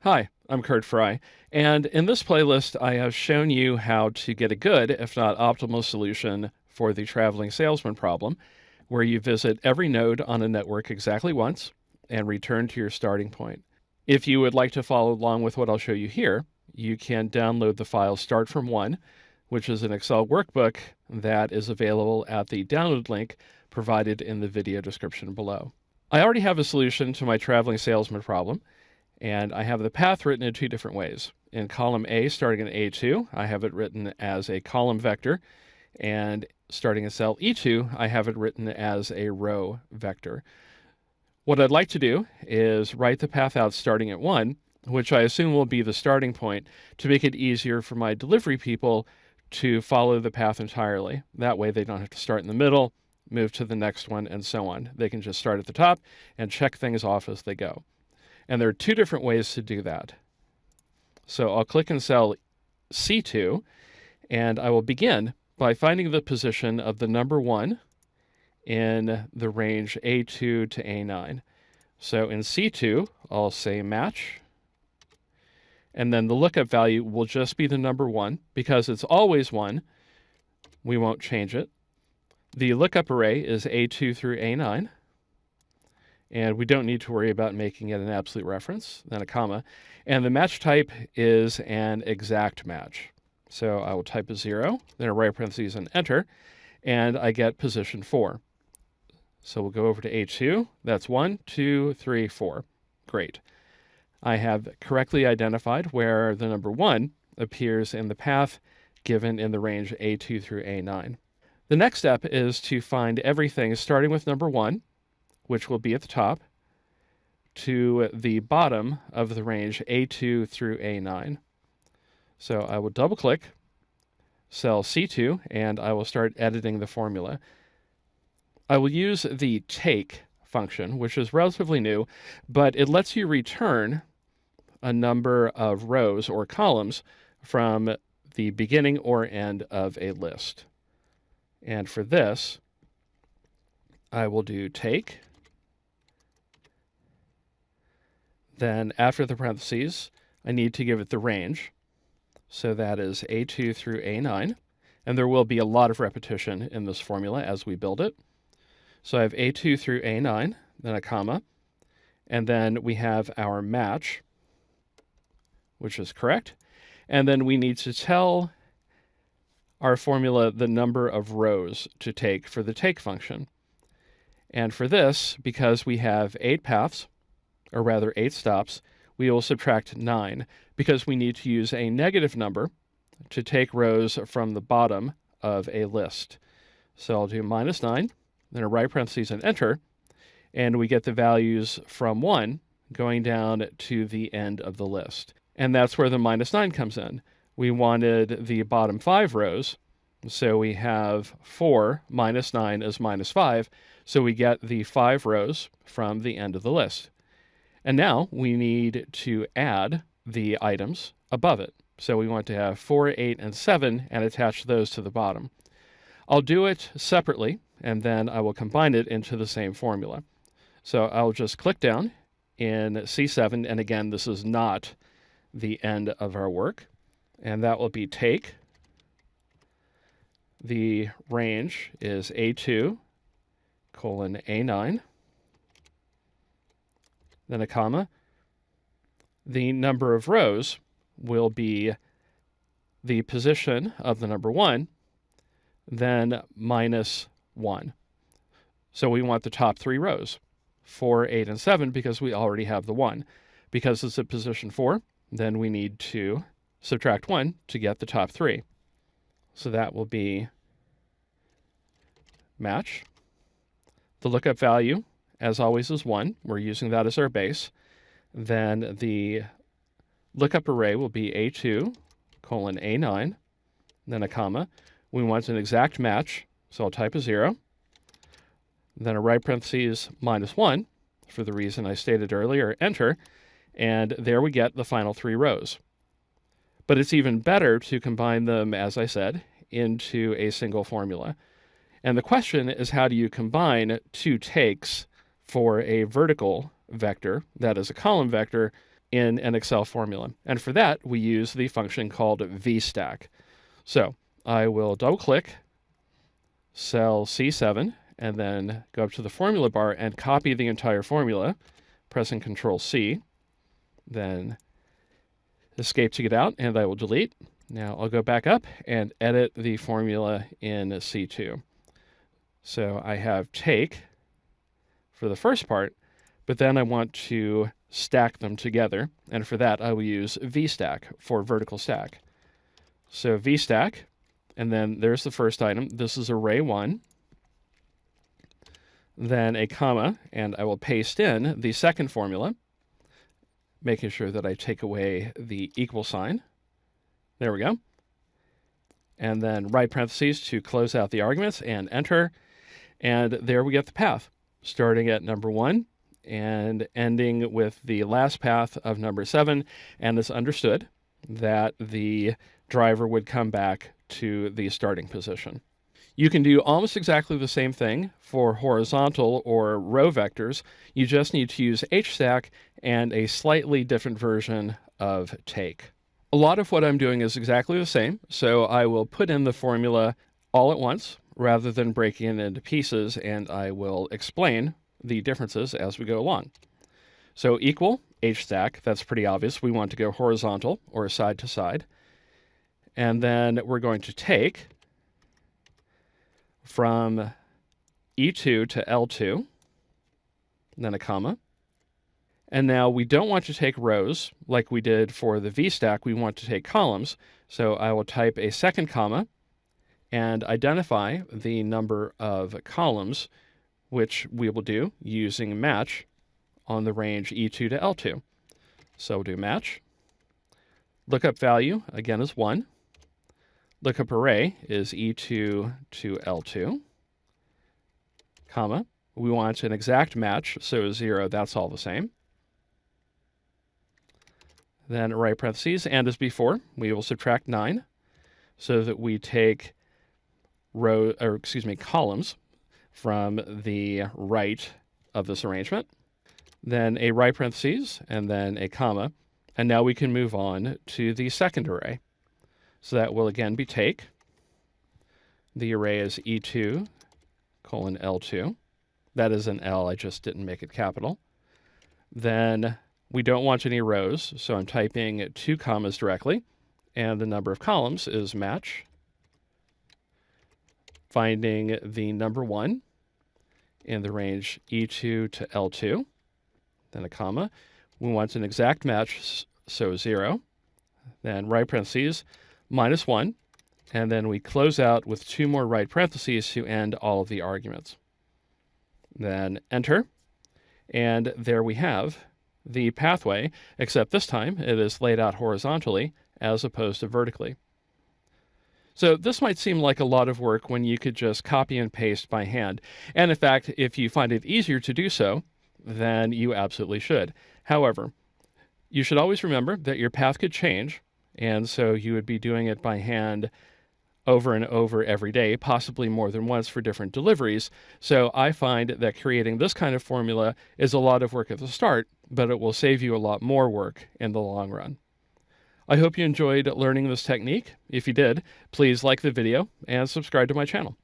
Hi, I'm Curt Frye, and in this playlist I have shown you how to get a good, if not optimal, solution for the traveling salesman problem, where you visit every node on a network exactly once and return to your starting point. If you would like to follow along with what I'll show you here, you can download the file Start From One, which is an Excel workbook that is available at the download link provided in the video description below. I already have a solution to my traveling salesman problem, and I have the path written in two different ways. In column A, starting in A2, I have it written as a column vector, and starting in cell E2, I have it written as a row vector. What I'd like to do is write the path out starting at 1, which I assume will be the starting point, to make it easier for my delivery people to follow the path entirely. That way they don't have to start in the middle, move to the next one, and so on. They can just start at the top and check things off as they go. And there are two different ways to do that. So I'll click in cell C2, and I will begin by finding the position of the number 1 in the range A2 to A9. So in C2, I'll say match, and then the lookup value will just be the number 1. Because it's always 1, we won't change it. The lookup array is A2 through A9. And we don't need to worry about making it an absolute reference, then a comma. And the match type is an exact match. So I will type a 0, then a right parentheses and enter, and I get position 4. So we'll go over to A2. That's 1, 2, 3, 4. Great. I have correctly identified where the number 1 appears in the path given in the range A2 through A9. The next step is to find everything starting with number 1, which will be at the top, to the bottom of the range A2 through A9. So I will double-click cell C2, and I will start editing the formula. I will use the take function, which is relatively new, but it lets you return a number of rows or columns from the beginning or end of a list. And for this, I will do take. Then after the parentheses, I need to give it the range. So that is A2 through A9. And there will be a lot of repetition in this formula as we build it. So I have A2 through A9, then a comma. And then we have our match, which is correct. And then we need to tell our formula the number of rows to take for the take function. And for this, because we have 8 paths, or rather 8 stops, we will subtract 9, because we need to use a negative number to take rows from the bottom of a list. So I'll do -9, then a right parentheses and enter, and we get the values from 1 going down to the end of the list. And that's where the -9 comes in. We wanted the bottom 5 rows, so we have 4 minus 9 is -5, so we get the 5 rows from the end of the list. And now we need to add the items above it. So we want to have 4, 8, and 7 and attach those to the bottom. I'll do it separately, and then I will combine it into the same formula. So I'll just click down in C7, and again, this is not the end of our work. And that will be take. The range is A2 colon A9. Then a comma. The number of rows will be the position of the number 1, then -1. So we want the top 3 rows, 4, 8, and 7, because we already have the 1. Because it's at position 4, then we need to subtract 1 to get the top 3. So that will be match. The lookup value, as always, is 1. We're using that as our base. Then the lookup array will be A2 colon A9, then a comma. We want an exact match, so I'll type a 0. Then a right parentheses -1, for the reason I stated earlier, enter, and there we get the final 3 rows. But it's even better to combine them, as I said, into a single formula. And the question is, how do you combine 2 takes for a vertical vector, that is a column vector, in an Excel formula. And for that, we use the function called vstack. So I will double click cell C7 and then go up to the formula bar and copy the entire formula, pressing Control C, then escape to get out, and I will delete. Now I'll go back up and edit the formula in C2. So I have take for the first part, but then I want to stack them together, and for that I will use vstack for vertical stack. So vstack, and then there's the first item. This is array 1, then a comma, and I will paste in the second formula, making sure that I take away the equal sign. There we go. And then right parentheses to close out the arguments, and enter. And there we get the path, starting at number 1 and ending with the last path of number 7. And it's understood that the driver would come back to the starting position. You can do almost exactly the same thing for horizontal or row vectors. You just need to use hstack and a slightly different version of take. A lot of what I'm doing is exactly the same, so I will put in the formula all at once rather than breaking it into pieces, and I will explain the differences as we go along. So equal hstack, that's pretty obvious. We want to go horizontal or side to side. And then we're going to take from E2 to L2, then a comma. And now we don't want to take rows like we did for the vstack. We want to take columns. So I will type a second comma and identify the number of columns, which we will do using match on the range E2 to L2. So we'll do match. Lookup value, again, is 1. Lookup array is E2 to L2, comma. We want an exact match, so 0, that's all the same. Then right parentheses, and as before, we will subtract 9 so that we take columns from the right of this arrangement. Then a right parentheses, and then a comma. And now we can move on to the second array. So that will again be take. The array is E2 colon L2. That is an L, I just didn't make it capital. Then we don't want any rows, so I'm typing 2 commas directly, and the number of columns is match. Finding the number 1 in the range E2 to L2, then a comma. We want an exact match, so 0. Then right parentheses, -1, and then we close out with 2 more right parentheses to end all of the arguments. Then enter, and there we have the pathway, except this time it is laid out horizontally as opposed to vertically. So this might seem like a lot of work when you could just copy and paste by hand. And in fact, if you find it easier to do so, then you absolutely should. However, you should always remember that your path could change, and so you would be doing it by hand over and over every day, possibly more than once for different deliveries. So I find that creating this kind of formula is a lot of work at the start, but it will save you a lot more work in the long run. I hope you enjoyed learning this technique. If you did, please like the video and subscribe to my channel.